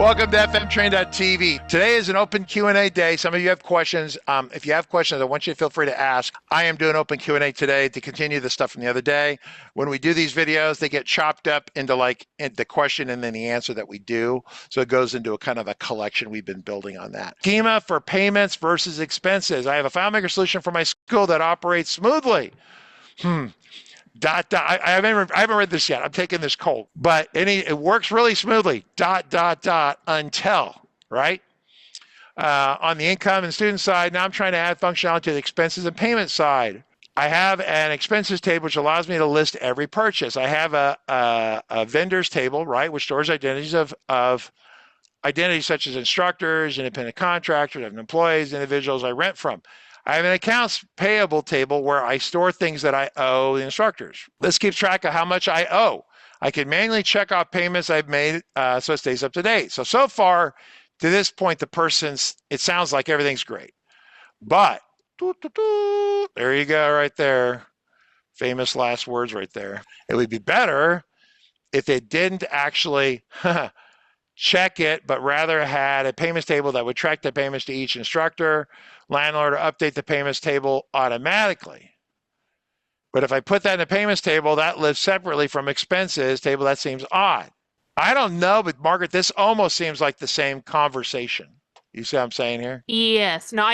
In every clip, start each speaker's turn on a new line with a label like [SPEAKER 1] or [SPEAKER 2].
[SPEAKER 1] Welcome to FMTrain.tv. Today is an open Q&A day. Some of you have questions. If you have questions, I want you to feel free to ask. I am doing open Q&A today to continue the stuff from the other day. When we do these videos, they get chopped up into the question and then the answer that we do. So it goes into a kind of a collection we've been building on that. Schema for payments versus expenses. I have a FileMaker solution for my school that operates smoothly. I haven't read this yet. I'm taking this cold, but it works really smoothly. Until, right? On the income and student side, now I'm trying to add functionality to the expenses and payment side. I have an expenses table which allows me to list every purchase. I have a vendors table, right, which stores identities of identities such as instructors, independent contractors, employees, individuals I rent from. I have an accounts payable table where I store things that I owe the instructors. This keeps track of how much I owe. I can manually check off payments I've made so it stays up to date. So far, to this point, it sounds like everything's great. But, there you go right there. Famous last words right there. It would be better if it didn't actually check it, but rather had a payments table that would track the payments to each instructor, landlord, or update the payments table automatically. But if I put that in the payments table, that lives separately from expenses table. That seems odd. I don't know, but Margaret, this almost seems like the same conversation. You see what I'm saying here?
[SPEAKER 2] Yes. No,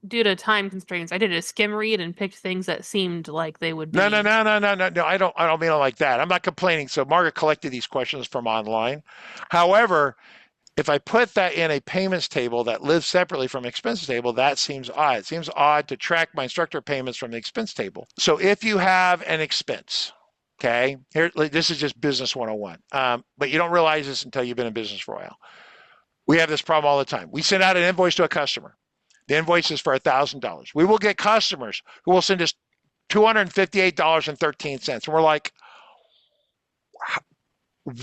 [SPEAKER 2] due to time constraints, I did a skim read and picked things that seemed like they would be.
[SPEAKER 1] No. I don't mean it like that. I'm not complaining. So Margaret collected these questions from online. However, if I put that in a payments table that lives separately from expenses table, that seems odd. It seems odd to track my instructor payments from the expense table. So if you have an expense, okay, here, this is just business 101, but you don't realize this until you've been in business for a while. We have this problem all the time. We send out an invoice to a customer. The invoice is for $1,000. We will get customers who will send us $258.13. And we're like,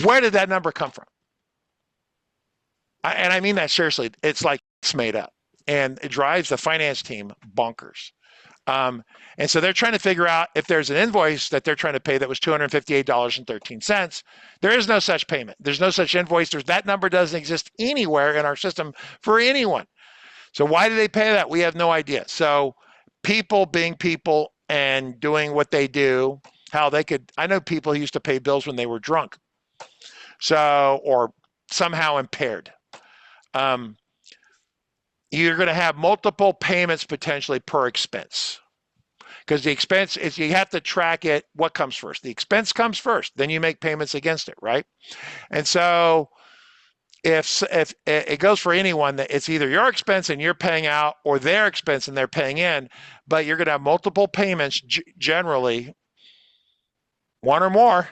[SPEAKER 1] where did that number come from? And I mean that seriously. It's like it's made up. And it drives the finance team bonkers. And so they're trying to figure out if there's an invoice that they're trying to pay that was $258.13. There is no such payment. There's no such invoice. That number doesn't exist anywhere in our system for anyone. So why do they pay that? We have no idea. So people being people and doing what they do, I know people who used to pay bills when they were drunk. Or somehow impaired. You're going to have multiple payments potentially per expense. Because the expense is, you have to track it. What comes first? The expense comes first. Then you make payments against it, right? And so if it goes for anyone, that it's either your expense and you're paying out, or their expense and they're paying in, but you're going to have multiple payments, generally one or more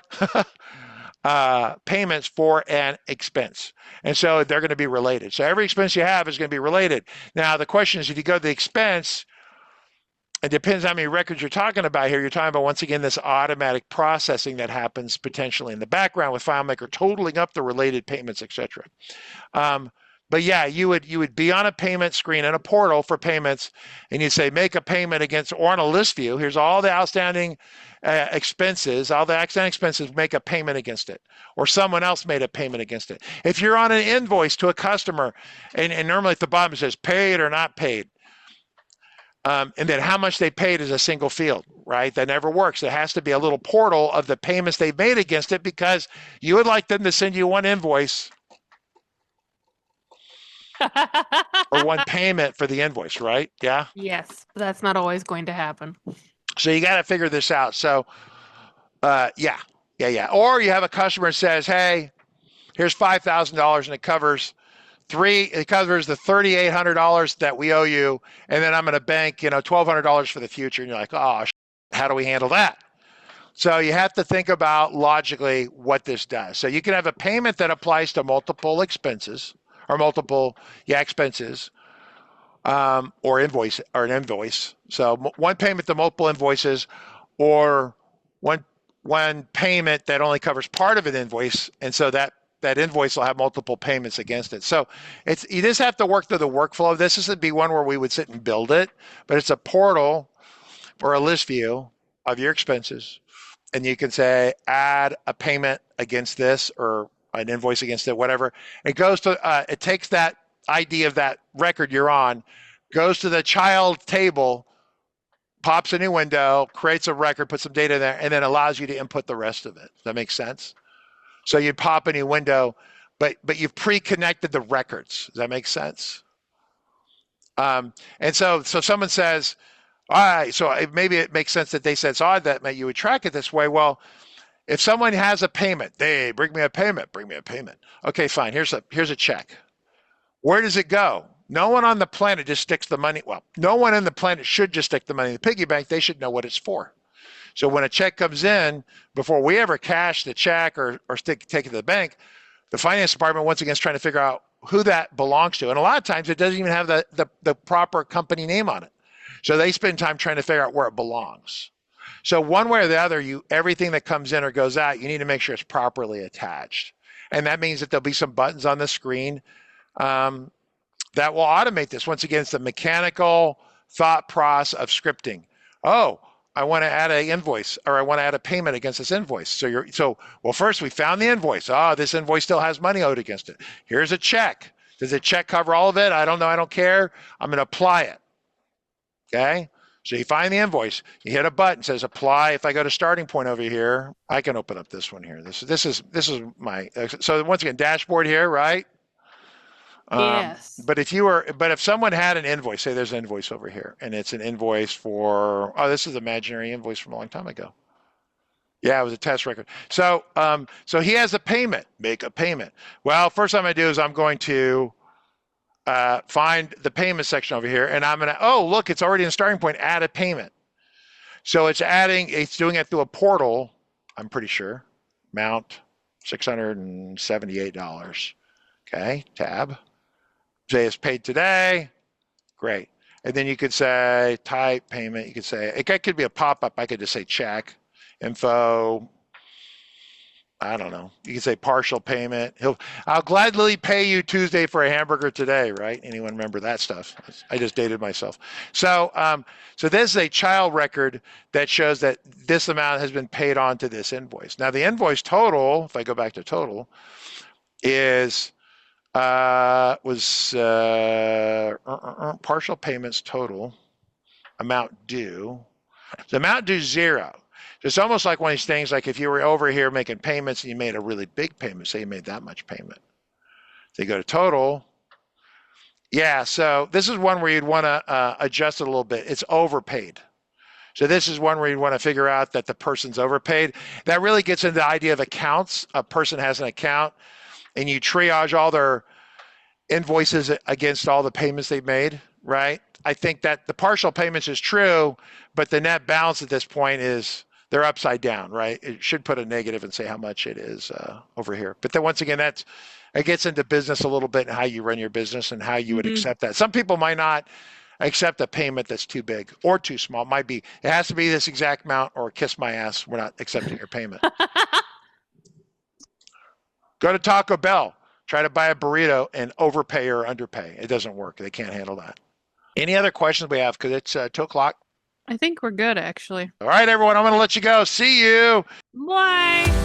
[SPEAKER 1] payments for an expense. And so they're going to be related. So every expense you have is going to be related. Now, the question is, if you go to the expense, it depends how many records you're talking about here. You're talking about, once again, this automatic processing that happens potentially in the background with FileMaker totaling up the related payments, etc. But yeah, you would be on a payment screen in a portal for payments, and you'd say, make a payment against, or on a list view, here's all the outstanding expenses, make a payment against it. Or someone else made a payment against it. If you're on an invoice to a customer, and normally at the bottom it says paid or not paid, and then how much they paid is a single field, right? That never works. There has to be a little portal of the payments they've made against it, because you would like them to send you one invoice or one payment for the invoice, right? Yeah?
[SPEAKER 2] Yes, but that's not always going to happen.
[SPEAKER 1] So you got to figure this out. So, yeah. Or you have a customer that says, hey, here's $5,000 and it covers the $3,800 that we owe you, and then I'm going to bank, $1,200 for the future. And you're like, oh, how do we handle that? So you have to think about logically what this does. So you can have a payment that applies to multiple expenses, or multiple expenses, or an invoice. So one payment to multiple invoices, or one payment that only covers part of an invoice, and so that invoice will have multiple payments against it. So you just have to work through the workflow. This isn't be one where we would sit and build it, but it's a portal or a list view of your expenses, and you can say add a payment against this, or an invoice against it, whatever. It goes to, it takes that ID of that record you're on, goes to the child table, pops a new window, creates a record, puts some data there, and then allows you to input the rest of it. Does that make sense? So you pop a new window, but you've pre-connected the records. Does that make sense? And so someone says, all right, so maybe it makes sense that they said it's odd that you would track it this way. Well, if someone has a payment, they bring me a payment. Okay, fine. Here's a check. Where does it go? No one on the planet just sticks the money. Well, no one on the planet should just stick the money in the piggy bank. They should know what it's for. So when a check comes in, before we ever cash the check or take it to the bank, the finance department once again is trying to figure out who that belongs to. And a lot of times it doesn't even have the proper company name on it. So they spend time trying to figure out where it belongs. So one way or the other, everything that comes in or goes out, you need to make sure it's properly attached. And that means that there'll be some buttons on the screen that will automate this. Once again, it's the mechanical thought process of scripting. Oh, I want to add an invoice, or I want to add a payment against this invoice. So well, first we found the invoice. Oh, this invoice still has money owed against it. Here's a check. Does the check cover all of it? I don't know. I don't care. I'm going to apply it. Okay. So you find the invoice. You hit a button that says apply. If I go to starting point over here, I can open up this one here. This is my. So once again, dashboard here, right?
[SPEAKER 2] Yes.
[SPEAKER 1] But if someone had an invoice, say there's an invoice over here, and it's an invoice for, this is an imaginary invoice from a long time ago. Yeah, it was a test record. So he has a payment, make a payment. Well, first thing I'm gonna do is I'm going to find the payment section over here, and I'm gonna, look, it's already in starting point, add a payment. So it's doing it through a portal, I'm pretty sure, amount $678. Okay, tab. Say it's paid today. Great. And then you could say type payment. You could say, it could be a pop-up. I could just say check, info. I don't know. You can say partial payment. I'll gladly pay you Tuesday for a hamburger today, right? Anyone remember that stuff? I just dated myself. So this is a child record that shows that this amount has been paid on to this invoice. Now the invoice total, if I go back to total, was partial payments total, amount due. The amount due 0. It's almost like one of these things, like if you were over here making payments and you made a really big payment, say you made that much payment. So you go to total. Yeah, so this is one where you'd want to adjust it a little bit. It's overpaid. So this is one where you'd want to figure out that the person's overpaid. That really gets into the idea of accounts. A person has an account, and you triage all their invoices against all the payments they've made, right? I think that the partial payments is true, but the net balance at this point is they're upside down, right? It should put a negative and say how much it is over here. But then once again, it gets into business a little bit and how you run your business and how you would accept that. Some people might not accept a payment that's too big or too small. It might be, it has to be this exact amount or kiss my ass. We're not accepting your payment. Go to Taco Bell, try to buy a burrito and overpay or underpay. It doesn't work. They can't handle that. Any other questions we have? Because it's 2 o'clock.
[SPEAKER 2] I think we're good, actually.
[SPEAKER 1] All right, everyone, I'm going to let you go. See you.
[SPEAKER 2] Bye.